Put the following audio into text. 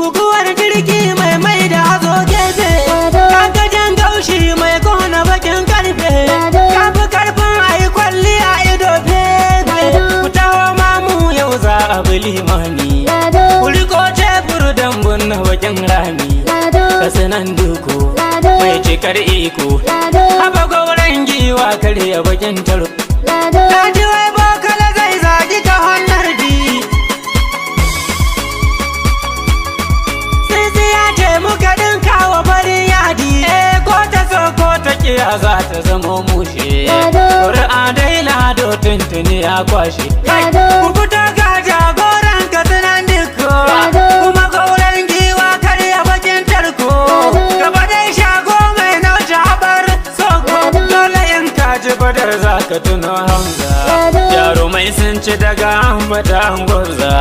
guguwar jirgi mai da hazo gefe, kagajen gaushi mai kona bakin karfe, kafi karfin ayi kwalli a ido fefe. Ku taho mamu yau za a bi limani, ku riko tebur dambun na bakin rami, kasinan duku mai cikar iko, haba gauran giwa karya bakin tarko. Kaji wai bokala zai zagi ta hannar bi, ya ce muka dinka wa farin yadi, ko ta so ko ta kiya za ta zama mushe. Ƙuri'a dai lado tuntuni ya kwashe. Ku fito ga jagoran kasinan diko, kuma gauran giwa karya bakin tarko. Gaba dai shago mai nauce habar soko, dole in kaji badar za ka tuno Hamza. Yaro mai sun ci daga ambata an gwabza,